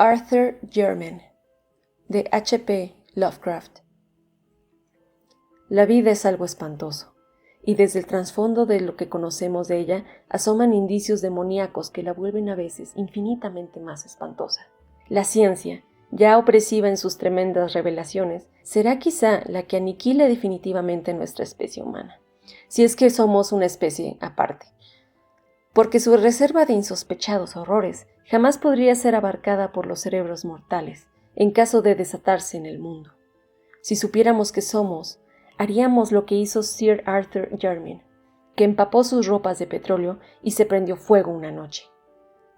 Arthur Jermyn, de H.P. Lovecraft. La vida es algo espantoso, y desde el trasfondo de lo que conocemos de ella asoman indicios demoníacos que la vuelven a veces infinitamente más espantosa. La ciencia, ya opresiva en sus tremendas revelaciones, será quizá la que aniquile definitivamente nuestra especie humana, si es que somos una especie aparte, porque su reserva de insospechados horrores jamás podría ser abarcada por los cerebros mortales, en caso de desatarse en el mundo. Si supiéramos que somos, haríamos lo que hizo Sir Arthur Jermyn, que empapó sus ropas de petróleo y se prendió fuego una noche.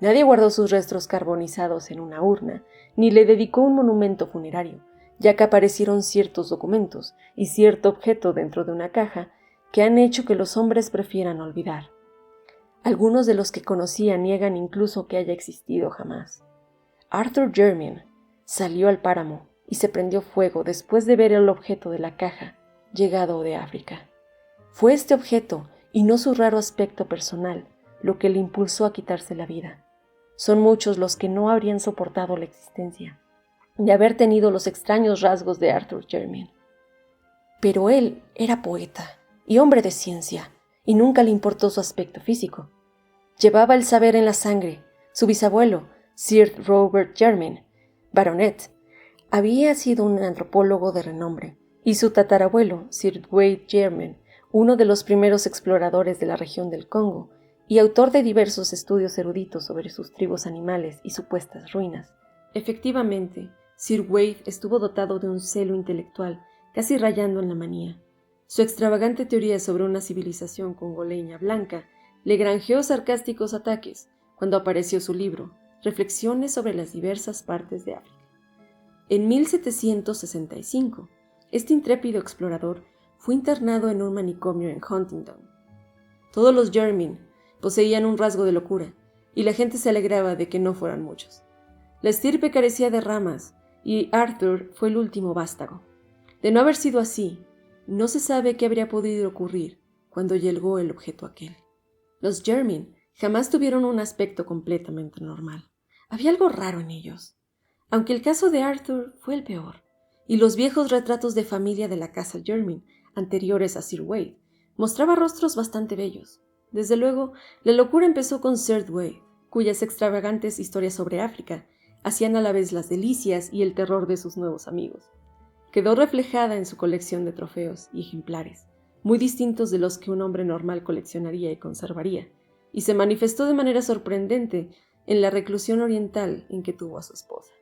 Nadie guardó sus restos carbonizados en una urna, ni le dedicó un monumento funerario, ya que aparecieron ciertos documentos y cierto objeto dentro de una caja que han hecho que los hombres prefieran olvidar. Algunos de los que conocía niegan incluso que haya existido jamás. Arthur Jermyn salió al páramo y se prendió fuego después de ver el objeto de la caja, llegado de África. Fue este objeto, y no su raro aspecto personal, lo que le impulsó a quitarse la vida. Son muchos los que no habrían soportado la existencia de haber tenido los extraños rasgos de Arthur Jermyn. Pero él era poeta y hombre de ciencia, y nunca le importó su aspecto físico. Llevaba el saber en la sangre. Su bisabuelo, Sir Robert Jermyn, baronet, había sido un antropólogo de renombre, y su tatarabuelo, Sir Wade Jermyn, uno de los primeros exploradores de la región del Congo, y autor de diversos estudios eruditos sobre sus tribus animales y supuestas ruinas. Efectivamente, Sir Wade estuvo dotado de un celo intelectual, casi rayando en la manía. Su extravagante teoría sobre una civilización congoleña blanca le granjeó sarcásticos ataques cuando apareció su libro, Reflexiones sobre las diversas partes de África. En 1765, este intrépido explorador fue internado en un manicomio en Huntingdon. Todos los Jermyn poseían un rasgo de locura, y la gente se alegraba de que no fueran muchos. La estirpe carecía de ramas, y Arthur fue el último vástago. De no haber sido así, no se sabe qué habría podido ocurrir cuando llegó el objeto aquel. Los Jermyn jamás tuvieron un aspecto completamente normal. Había algo raro en ellos. Aunque el caso de Arthur fue el peor, y los viejos retratos de familia de la casa Jermyn, anteriores a Sir Wade, mostraba rostros bastante bellos. Desde luego, la locura empezó con Sir Wade, cuyas extravagantes historias sobre África hacían a la vez las delicias y el terror de sus nuevos amigos. Quedó reflejada en su colección de trofeos y ejemplares, muy distintos de los que un hombre normal coleccionaría y conservaría, y se manifestó de manera sorprendente en la reclusión oriental en que tuvo a su esposa.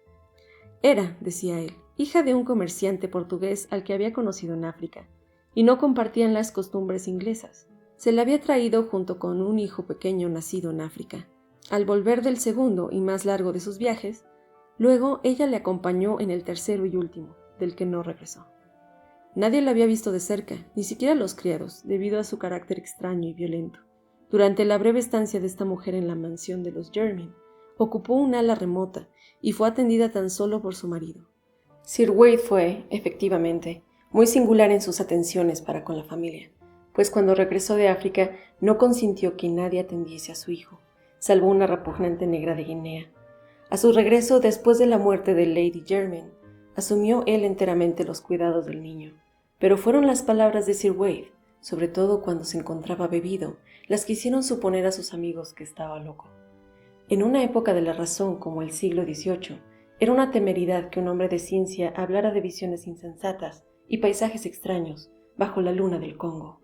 Era, decía él, hija de un comerciante portugués al que había conocido en África, y no compartían las costumbres inglesas. Se la había traído junto con un hijo pequeño nacido en África. Al volver del segundo y más largo de sus viajes, luego ella le acompañó en el tercero y último, del que no regresó. Nadie la había visto de cerca, ni siquiera los criados, debido a su carácter extraño y violento. Durante la breve estancia de esta mujer en la mansión de los Jermyn, ocupó un ala remota y fue atendida tan solo por su marido. Sir Wade fue, efectivamente, muy singular en sus atenciones para con la familia, pues cuando regresó de África no consintió que nadie atendiese a su hijo, salvo una repugnante negra de Guinea. A su regreso, después de la muerte de Lady Jermyn, asumió él enteramente los cuidados del niño, pero fueron las palabras de Sir Wade, sobre todo cuando se encontraba bebido, las que hicieron suponer a sus amigos que estaba loco. En una época de la razón como el siglo XVIII, era una temeridad que un hombre de ciencia hablara de visiones insensatas y paisajes extraños bajo la luna del Congo,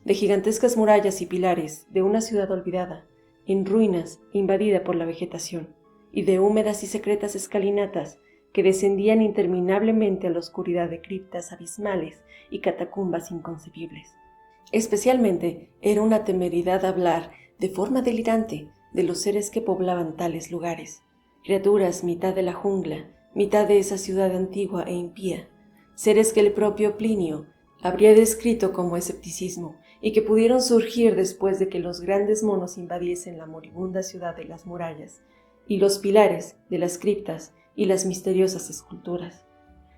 de gigantescas murallas y pilares de una ciudad olvidada, en ruinas invadida por la vegetación, y de húmedas y secretas escalinatas que descendían interminablemente a la oscuridad de criptas abismales y catacumbas inconcebibles. Especialmente era una temeridad hablar de forma delirante de los seres que poblaban tales lugares, criaturas mitad de la jungla, mitad de esa ciudad antigua e impía, seres que el propio Plinio habría descrito como escepticismo y que pudieron surgir después de que los grandes monos invadiesen la moribunda ciudad de las murallas y los pilares de las criptas y las misteriosas esculturas.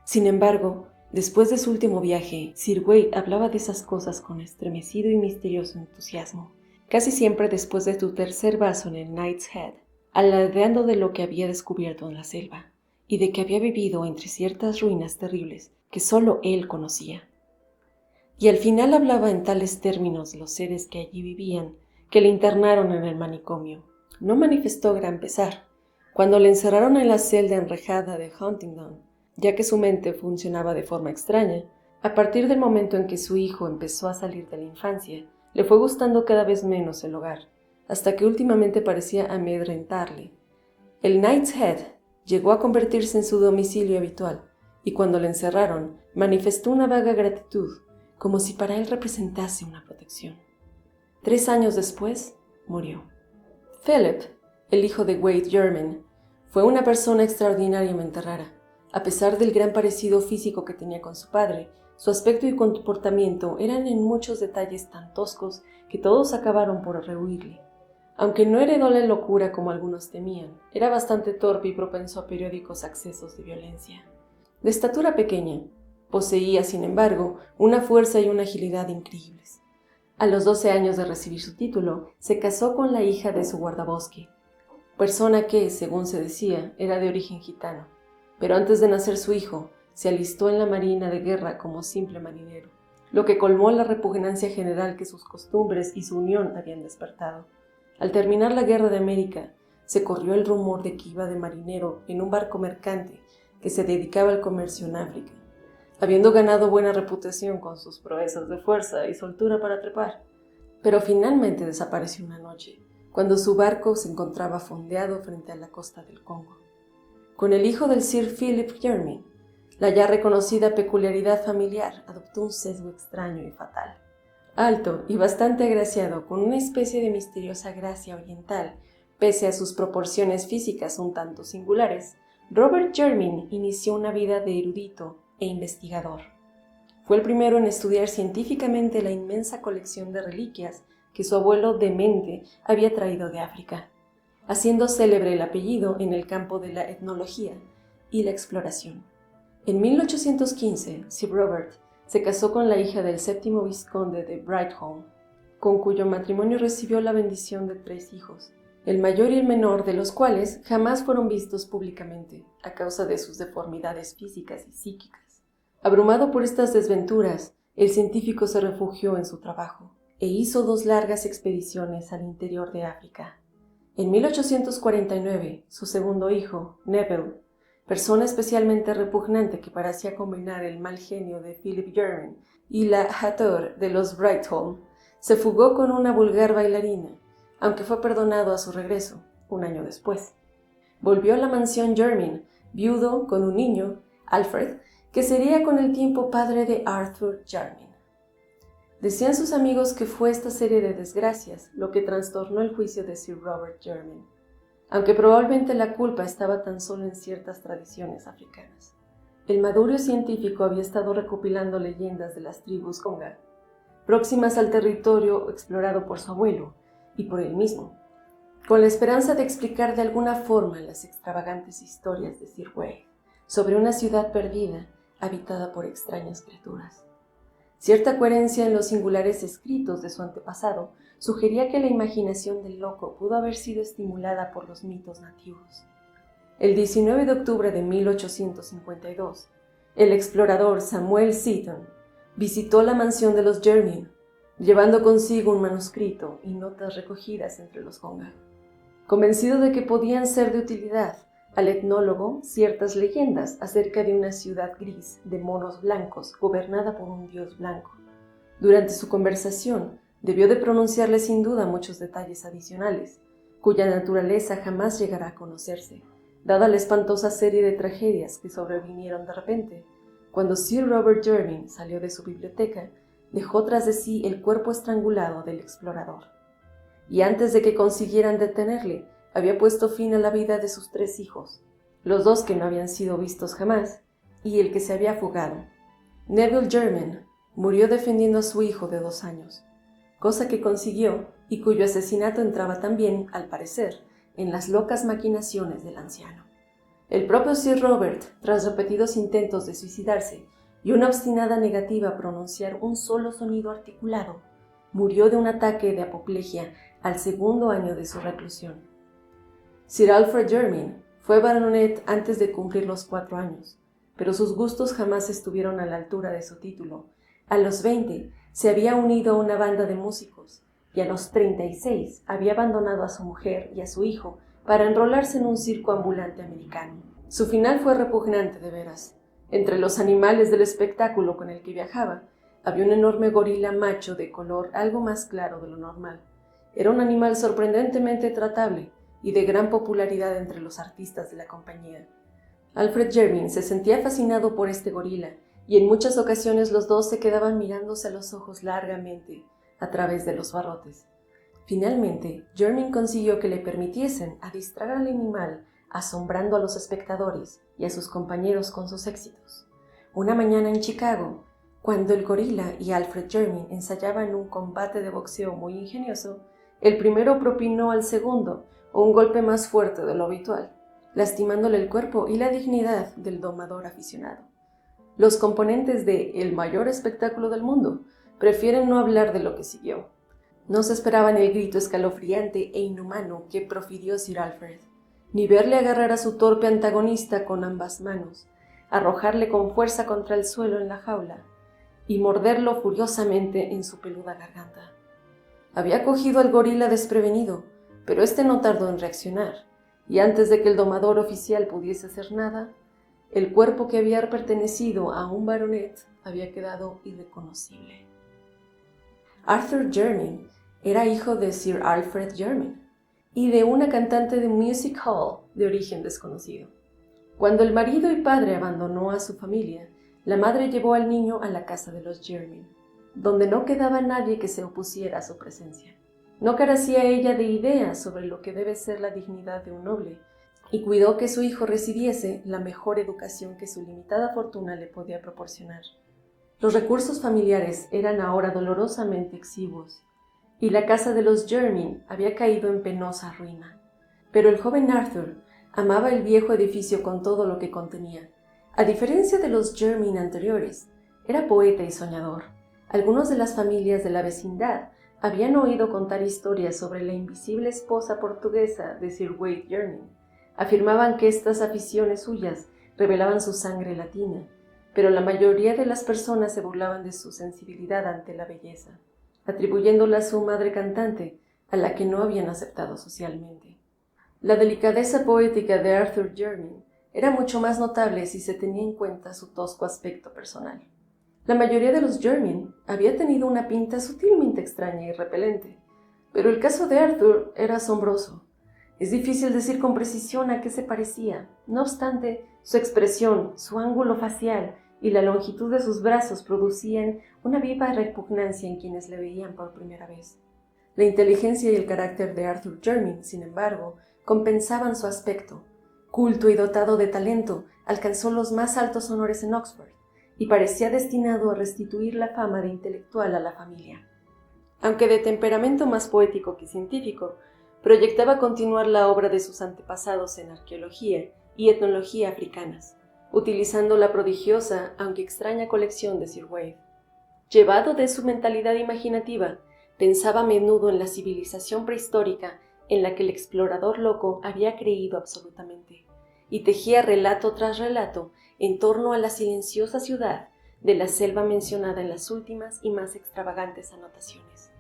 Sin embargo, después de su último viaje, Sir Wade hablaba de esas cosas con estremecido y misterioso entusiasmo, casi siempre después de su tercer vaso en el Knight's Head. alardeando de lo que había descubierto en la selva y de que había vivido entre ciertas ruinas terribles que solo él conocía. Y al final hablaba en tales términos de los seres que allí vivían que le internaron en el manicomio. No manifestó gran pesar cuando le encerraron en la celda enrejada de Huntingdon, ya que su mente funcionaba de forma extraña. A partir del momento en que su hijo empezó a salir de la infancia, le fue gustando cada vez menos el hogar, hasta que últimamente parecía amedrentarle. El Knight's Head llegó a convertirse en su domicilio habitual, y cuando le encerraron, manifestó una vaga gratitud, como si para él representase una protección. 3 años después, murió. Philip, el hijo de Wade Jermyn, fue una persona extraordinariamente rara. A pesar del gran parecido físico que tenía con su padre, su aspecto y comportamiento eran en muchos detalles tan toscos que todos acabaron por rehuirle. Aunque no heredó la locura como algunos temían, era bastante torpe y propenso a periódicos accesos de violencia. De estatura pequeña, poseía, sin embargo, una fuerza y una agilidad increíbles. A los 12 años de recibir su título, se casó con la hija de su guardabosque, persona que, según se decía, era de origen gitano, pero antes de nacer su hijo, se alistó en la marina de guerra como simple marinero, lo que colmó la repugnancia general que sus costumbres y su unión habían despertado. Al terminar la Guerra de América, se corrió el rumor de que iba de marinero en un barco mercante que se dedicaba al comercio en África, habiendo ganado buena reputación con sus proezas de fuerza y soltura para trepar. Pero finalmente desapareció una noche, cuando su barco se encontraba fondeado frente a la costa del Congo. Con el hijo del Sir Philip Jermyn, la ya reconocida peculiaridad familiar adoptó un sesgo extraño y fatal. Alto y bastante agraciado, con una especie de misteriosa gracia oriental, pese a sus proporciones físicas un tanto singulares, Robert Jermyn inició una vida de erudito e investigador. Fue el primero en estudiar científicamente la inmensa colección de reliquias que su abuelo demente había traído de África, haciendo célebre el apellido en el campo de la etnología y la exploración. En 1815, Sir Robert se casó con la hija del 7º vizconde de Brightholme, con cuyo matrimonio recibió la bendición de 3 hijos, el mayor y el menor de los cuales jamás fueron vistos públicamente, a causa de sus deformidades físicas y psíquicas. Abrumado por estas desventuras, el científico se refugió en su trabajo e hizo 2 largas expediciones al interior de África. En 1849, su segundo hijo, Neville, persona especialmente repugnante que parecía combinar el mal genio de Philip Jermyn y la hauteur de los Brightholme, se fugó con una vulgar bailarina, aunque fue perdonado a su regreso, 1 año después. Volvió a la mansión Jermyn, viudo con un niño, Alfred, que sería con el tiempo padre de Arthur Jermyn. Decían sus amigos que fue esta serie de desgracias lo que trastornó el juicio de Sir Robert Jermyn, aunque probablemente la culpa estaba tan solo en ciertas tradiciones africanas. El maduro científico había estado recopilando leyendas de las tribus Conga, próximas al territorio explorado por su abuelo y por él mismo, con la esperanza de explicar de alguna forma las extravagantes historias de Sir Wade sobre una ciudad perdida habitada por extrañas criaturas. Cierta coherencia en los singulares escritos de su antepasado sugería que la imaginación del loco pudo haber sido estimulada por los mitos nativos. El 19 de octubre de 1852, el explorador Samuel Seaton visitó la mansión de los Jermyn, llevando consigo un manuscrito y notas recogidas entre los Conga. Convencido de que podían ser de utilidad al etnólogo ciertas leyendas acerca de una ciudad gris de monos blancos gobernada por un dios blanco. Durante su conversación, debió de pronunciarle sin duda muchos detalles adicionales, cuya naturaleza jamás llegará a conocerse, dada la espantosa serie de tragedias que sobrevinieron de repente. Cuando Sir Robert Jermyn salió de su biblioteca, dejó tras de sí el cuerpo estrangulado del explorador. Y antes de que consiguieran detenerle, había puesto fin a la vida de sus 3 hijos, los 2 que no habían sido vistos jamás, y el que se había fugado. Neville Jermyn murió defendiendo a su hijo de 2 años, cosa que consiguió y cuyo asesinato entraba también, al parecer, en las locas maquinaciones del anciano. El propio Sir Robert, tras repetidos intentos de suicidarse y una obstinada negativa a pronunciar un solo sonido articulado, murió de un ataque de apoplejía al 2.º año de su reclusión. Sir Alfred Jermyn fue baronet antes de cumplir los 4 años, pero sus gustos jamás estuvieron a la altura de su título. A los 20 se había unido a una banda de músicos y a los 36 había abandonado a su mujer y a su hijo para enrolarse en un circo ambulante americano. Su final fue repugnante de veras. Entre los animales del espectáculo con el que viajaba, había un enorme gorila macho de color algo más claro de lo normal. Era un animal sorprendentemente tratable y de gran popularidad entre los artistas de la compañía. Alfred Jermyn se sentía fascinado por este gorila y en muchas ocasiones los dos se quedaban mirándose a los ojos largamente a través de los barrotes. Finalmente, Jermyn consiguió que le permitiesen a distraer al animal asombrando a los espectadores y a sus compañeros con sus éxitos. Una mañana en Chicago, cuando el gorila y Alfred Jermyn ensayaban un combate de boxeo muy ingenioso, el primero propinó al segundo un golpe más fuerte de lo habitual, lastimándole el cuerpo y la dignidad del domador aficionado. Los componentes de El mayor espectáculo del mundo prefieren no hablar de lo que siguió. No se esperaban el grito escalofriante e inhumano que profirió Sir Alfred, ni verle agarrar a su torpe antagonista con ambas manos, arrojarle con fuerza contra el suelo en la jaula y morderlo furiosamente en su peluda garganta. Había cogido al gorila desprevenido, pero éste no tardó en reaccionar, y antes de que el domador oficial pudiese hacer nada, el cuerpo que había pertenecido a un baronet había quedado irreconocible. Arthur Jermyn era hijo de Sir Alfred Jermyn y de una cantante de music hall de origen desconocido. Cuando el marido y padre abandonó a su familia, la madre llevó al niño a la casa de los Jermyn, donde no quedaba nadie que se opusiera a su presencia. No carecía ella de ideas sobre lo que debe ser la dignidad de un noble, y cuidó que su hijo recibiese la mejor educación que su limitada fortuna le podía proporcionar. Los recursos familiares eran ahora dolorosamente exiguos, y la casa de los Jermyn había caído en penosa ruina. Pero el joven Arthur amaba el viejo edificio con todo lo que contenía. A diferencia de los Jermyn anteriores, era poeta y soñador. Algunos de las familias de la vecindad habían oído contar historias sobre la invisible esposa portuguesa de Sir Wade Jermyn. Afirmaban que estas aficiones suyas revelaban su sangre latina, pero la mayoría de las personas se burlaban de su sensibilidad ante la belleza, atribuyéndola a su madre cantante, a la que no habían aceptado socialmente. La delicadeza poética de Arthur Jermyn era mucho más notable si se tenía en cuenta su tosco aspecto personal. La mayoría de los Jermyn había tenido una pinta sutilmente extraña y repelente, pero el caso de Arthur era asombroso. Es difícil decir con precisión a qué se parecía. No obstante, su expresión, su ángulo facial y la longitud de sus brazos producían una viva repugnancia en quienes le veían por primera vez. La inteligencia y el carácter de Arthur Jermyn, sin embargo, compensaban su aspecto. Culto y dotado de talento, alcanzó los más altos honores en Oxford y parecía destinado a restituir la fama de intelectual a la familia. Aunque de temperamento más poético que científico, proyectaba continuar la obra de sus antepasados en arqueología y etnología africanas, utilizando la prodigiosa, aunque extraña colección de Sir Wade. Llevado de su mentalidad imaginativa, pensaba a menudo en la civilización prehistórica en la que el explorador loco había creído absolutamente, y tejía relato tras relato en torno a la silenciosa ciudad de la selva mencionada en las últimas y más extravagantes anotaciones.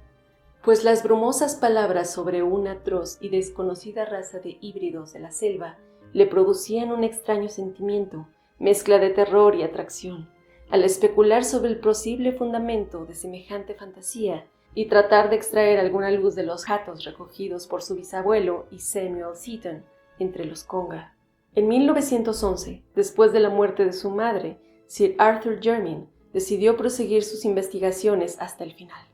Pues las brumosas palabras sobre una atroz y desconocida raza de híbridos de la selva le producían un extraño sentimiento, mezcla de terror y atracción, al especular sobre el posible fundamento de semejante fantasía y tratar de extraer alguna luz de los datos recogidos por su bisabuelo y Samuel Seaton entre los Conga. En 1911, después de la muerte de su madre, Sir Arthur Jermyn decidió proseguir sus investigaciones hasta el final.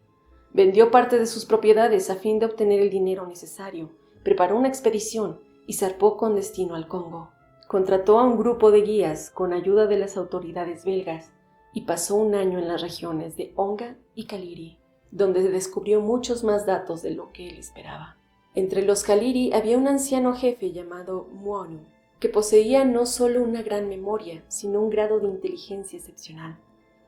Vendió parte de sus propiedades a fin de obtener el dinero necesario, preparó una expedición y zarpó con destino al Congo. Contrató a un grupo de guías con ayuda de las autoridades belgas y pasó un año en las regiones de Onga y Kaliri, donde descubrió muchos más datos de lo que él esperaba. Entre los Kaliri había un anciano jefe llamado Muonu, que poseía no solo una gran memoria, sino un grado de inteligencia excepcional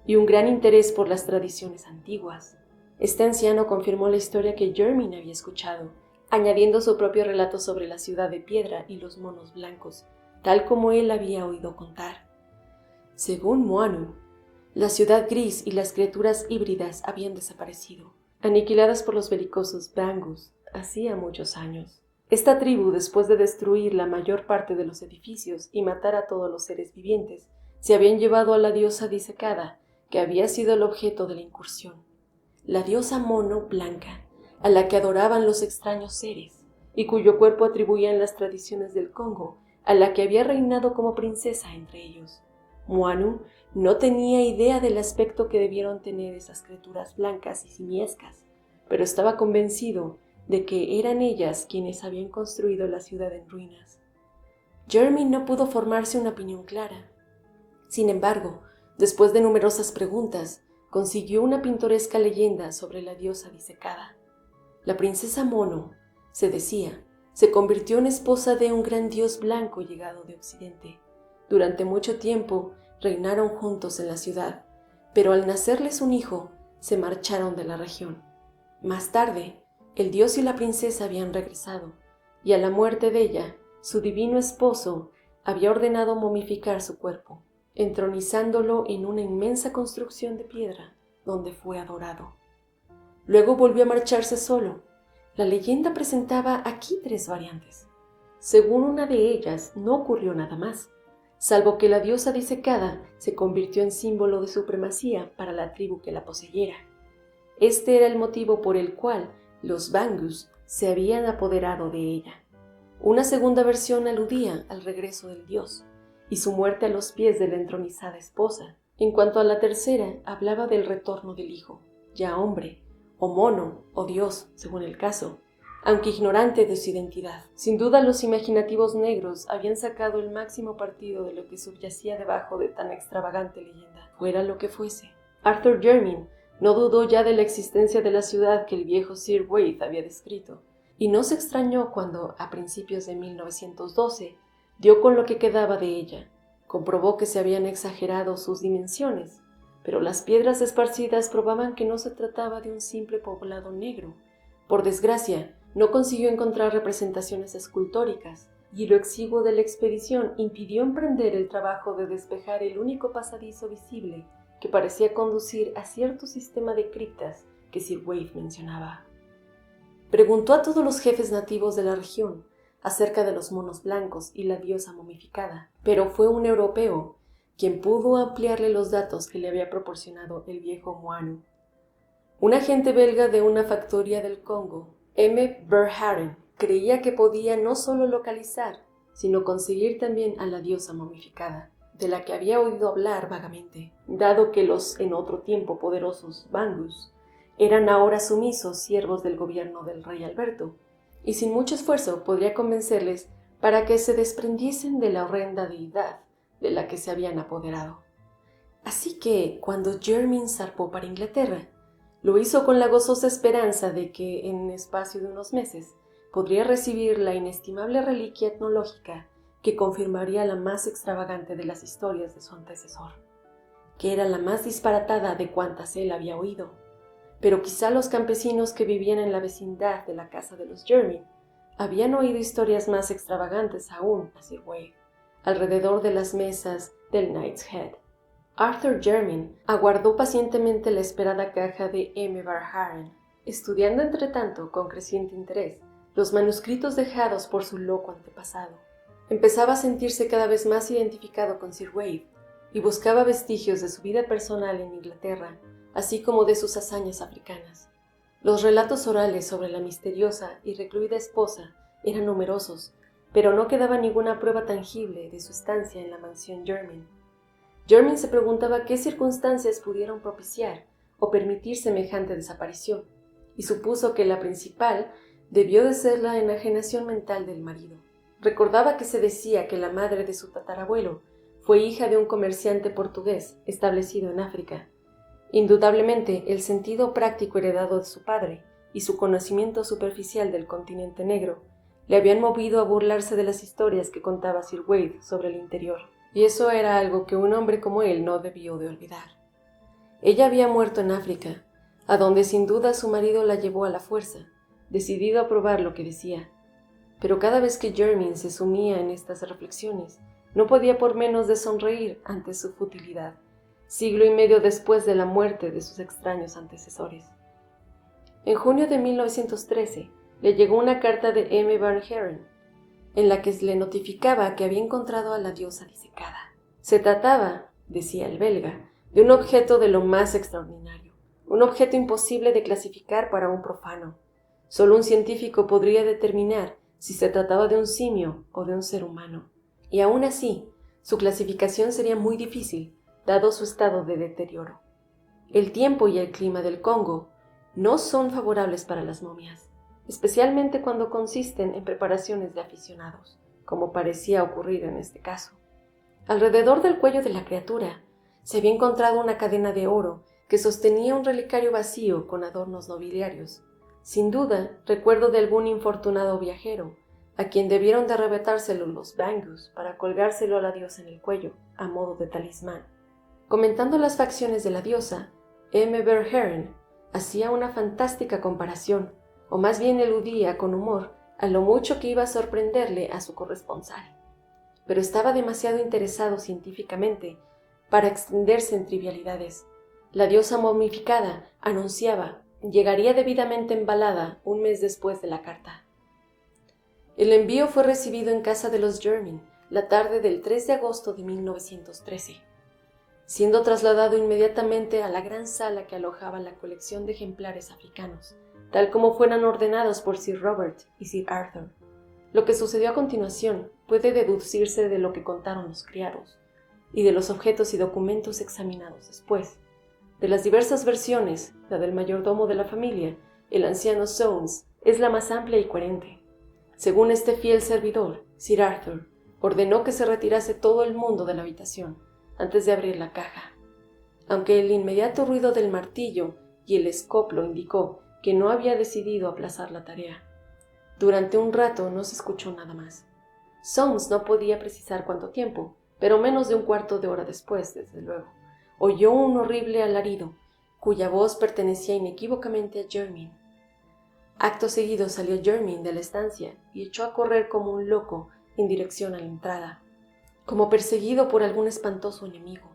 y un gran interés por las tradiciones antiguas. Este anciano confirmó la historia que Jermyn había escuchado, añadiendo su propio relato sobre la ciudad de piedra y los monos blancos, tal como él había oído contar. Según Moanu, la ciudad gris y las criaturas híbridas habían desaparecido, aniquiladas por los belicosos Bangus, hacía muchos años. Esta tribu, después de destruir la mayor parte de los edificios y matar a todos los seres vivientes, se habían llevado a la diosa disecada, que había sido el objeto de la incursión. La diosa mono blanca, a la que adoraban los extraños seres, y cuyo cuerpo atribuían las tradiciones del Congo, a la que había reinado como princesa entre ellos. Moanu no tenía idea del aspecto que debieron tener esas criaturas blancas y simiescas, pero estaba convencido de que eran ellas quienes habían construido la ciudad en ruinas. Jeremy no pudo formarse una opinión clara. Sin embargo, después de numerosas preguntas, consiguió una pintoresca leyenda sobre la diosa disecada. La princesa Mono, se decía, se convirtió en esposa de un gran dios blanco llegado de Occidente. Durante mucho tiempo reinaron juntos en la ciudad, pero al nacerles un hijo, se marcharon de la región. Más tarde, el dios y la princesa habían regresado, y a la muerte de ella, su divino esposo había ordenado momificar su cuerpo, entronizándolo en una inmensa construcción de piedra, donde fue adorado. Luego volvió a marcharse solo. La leyenda presentaba aquí 3 variantes. Según una de ellas, no ocurrió nada más, salvo que la diosa disecada se convirtió en símbolo de supremacía para la tribu que la poseyera. Este era el motivo por el cual los Bangus se habían apoderado de ella. Una segunda versión aludía al regreso del dios y su muerte a los pies de la entronizada esposa. En cuanto a la tercera, hablaba del retorno del hijo, ya hombre, o mono, o dios, según el caso, aunque ignorante de su identidad. Sin duda los imaginativos negros habían sacado el máximo partido de lo que subyacía debajo de tan extravagante leyenda, fuera lo que fuese. Arthur Jermyn no dudó ya de la existencia de la ciudad que el viejo Sir Wade había descrito, y no se extrañó cuando, a principios de 1912, dio con lo que quedaba de ella. Comprobó que se habían exagerado sus dimensiones, pero las piedras esparcidas probaban que no se trataba de un simple poblado negro. Por desgracia, no consiguió encontrar representaciones escultóricas, y lo exiguo de la expedición impidió emprender el trabajo de despejar el único pasadizo visible que parecía conducir a cierto sistema de criptas que Sir Wade mencionaba. Preguntó a todos los jefes nativos de la región acerca de los monos blancos y la diosa momificada, pero fue un europeo quien pudo ampliarle los datos que le había proporcionado el viejo Moanu. Un agente belga de una factoría del Congo, M. Verhaeren, creía que podía no solo localizar, sino conseguir también a la diosa momificada, de la que había oído hablar vagamente, dado que los en otro tiempo poderosos Bangus eran ahora sumisos siervos del gobierno del rey Alberto, y sin mucho esfuerzo podría convencerles para que se desprendiesen de la horrenda deidad de la que se habían apoderado. Así que, cuando Jermyn zarpó para Inglaterra, lo hizo con la gozosa esperanza de que, en espacio de unos meses, podría recibir la inestimable reliquia etnológica que confirmaría la más extravagante de las historias de su antecesor, que era la más disparatada de cuantas él había oído. Pero quizá los campesinos que vivían en la vecindad de la casa de los Jermyn habían oído historias más extravagantes aún a Sir Wade, alrededor de las mesas del Knight's Head. Arthur Jermyn aguardó pacientemente la esperada caja de M. Verhaeren, estudiando entretanto con creciente interés los manuscritos dejados por su loco antepasado. Empezaba a sentirse cada vez más identificado con Sir Wade y buscaba vestigios de su vida personal en Inglaterra, así como de sus hazañas africanas. Los relatos orales sobre la misteriosa y recluida esposa eran numerosos, pero no quedaba ninguna prueba tangible de su estancia en la mansión Jermyn. Jermyn se preguntaba qué circunstancias pudieron propiciar o permitir semejante desaparición, y supuso que la principal debió de ser la enajenación mental del marido. Recordaba que se decía que la madre de su tatarabuelo fue hija de un comerciante portugués establecido en África. Indudablemente, el sentido práctico heredado de su padre y su conocimiento superficial del continente negro le habían movido a burlarse de las historias que contaba Sir Wade sobre el interior, y eso era algo que un hombre como él no debió de olvidar. Ella había muerto en África, a donde sin duda su marido la llevó a la fuerza, decidido a probar lo que decía. Pero cada vez que Jermyn se sumía en estas reflexiones, no podía por menos de sonreír ante su futilidad, siglo y medio después de la muerte de sus extraños antecesores. En junio de 1913 le llegó una carta de M. Van Haren, en la que le notificaba que había encontrado a la diosa disecada. Se trataba, decía el belga, de un objeto de lo más extraordinario, un objeto imposible de clasificar para un profano. Solo un científico podría determinar si se trataba de un simio o de un ser humano. Y aún así, su clasificación sería muy difícil, dado su estado de deterioro. El tiempo y el clima del Congo no son favorables para las momias, especialmente cuando consisten en preparaciones de aficionados, como parecía ocurrir en este caso. Alrededor del cuello de la criatura se había encontrado una cadena de oro que sostenía un relicario vacío con adornos nobiliarios. Sin duda, recuerdo de algún infortunado viajero, a quien debieron de arrebatárselo los Bangus para colgárselo a la diosa en el cuello, a modo de talismán. Comentando las facciones de la diosa, M. Verhaeren hacía una fantástica comparación, o más bien eludía con humor a lo mucho que iba a sorprenderle a su corresponsal. Pero estaba demasiado interesado científicamente para extenderse en trivialidades. La diosa momificada, anunciaba, llegaría debidamente embalada un mes después de la carta. El envío fue recibido en casa de los Jermyn la tarde del 3 de agosto de 1913, siendo trasladado inmediatamente a la gran sala que alojaba la colección de ejemplares africanos, tal como fueran ordenados por Sir Robert y Sir Arthur. Lo que sucedió a continuación puede deducirse de lo que contaron los criados y de los objetos y documentos examinados después. De las diversas versiones, la del mayordomo de la familia, el anciano Soames, es la más amplia y coherente. Según este fiel servidor, Sir Arthur ordenó que se retirase todo el mundo de la habitación antes de abrir la caja, aunque el inmediato ruido del martillo y el escoplo indicó que no había decidido aplazar la tarea. Durante un rato no se escuchó nada más. Soames no podía precisar cuánto tiempo, pero menos de un cuarto de hora después, desde luego, oyó un horrible alarido, cuya voz pertenecía inequívocamente a Jermyn. Acto seguido salió Jermyn de la estancia y echó a correr como un loco en dirección a la entrada, como perseguido por algún espantoso enemigo.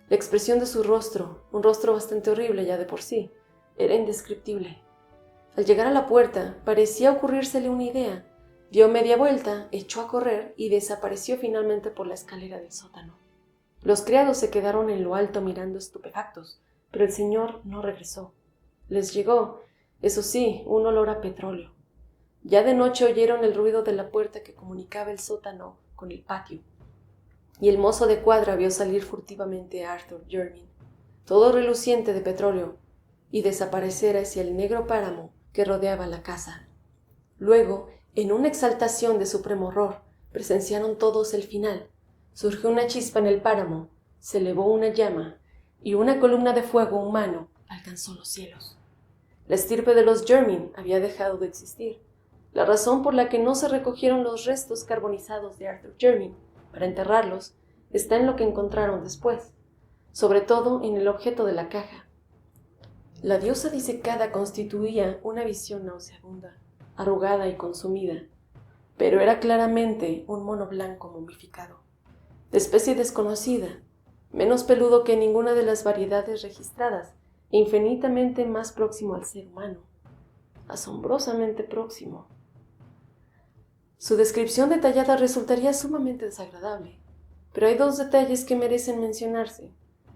La expresión de su rostro, un rostro bastante horrible ya de por sí, era indescriptible. Al llegar a la puerta, parecía ocurrírsele una idea. Dio media vuelta, echó a correr y desapareció finalmente por la escalera del sótano. Los criados se quedaron en lo alto mirando estupefactos, pero el señor no regresó. Les llegó, eso sí, un olor a petróleo. Ya de noche oyeron el ruido de la puerta que comunicaba el sótano con el patio, y el mozo de cuadra vio salir furtivamente a Arthur Jermyn, todo reluciente de petróleo, y desaparecer hacia el negro páramo que rodeaba la casa. Luego, en una exaltación de supremo horror, presenciaron todos el final. Surgió una chispa en el páramo, se elevó una llama, y una columna de fuego humano alcanzó los cielos. La estirpe de los Jermyn había dejado de existir. La razón por la que no se recogieron los restos carbonizados de Arthur Jermyn para enterrarlos está en lo que encontraron después, sobre todo en el objeto de la caja. La diosa disecada constituía una visión nauseabunda, arrugada y consumida, pero era claramente un mono blanco momificado, de especie desconocida, menos peludo que ninguna de las variedades registradas e infinitamente más próximo al ser humano, asombrosamente próximo. Su descripción detallada resultaría sumamente desagradable, pero hay dos detalles que merecen mencionarse,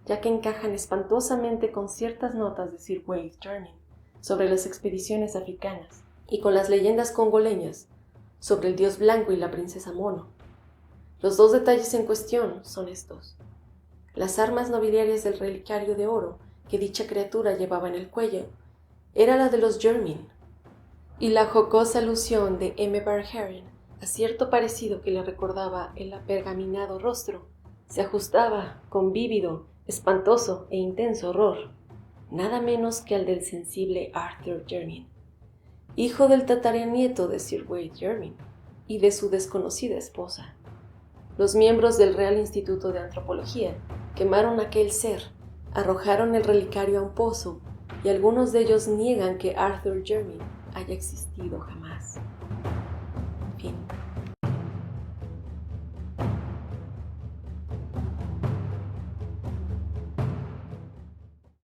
ya que encajan espantosamente con ciertas notas de Sir Wade Jermyn sobre las expediciones africanas y con las leyendas congoleñas sobre el dios blanco y la princesa mono. Los dos detalles en cuestión son estos: las armas nobiliarias del relicario de oro que dicha criatura llevaba en el cuello era la de los Jermyn, y la jocosa alusión de M. Verhaeren a cierto parecido que le recordaba el apergaminado rostro se ajustaba con vívido, espantoso e intenso horror, nada menos que al del sensible Arthur Jermyn, hijo del tataranieto de Sir Wade Jermyn y de su desconocida esposa. Los miembros del Real Instituto de Antropología quemaron aquel ser, arrojaron el relicario a un pozo, y algunos de ellos niegan que Arthur Jermyn haya existido jamás. Fin.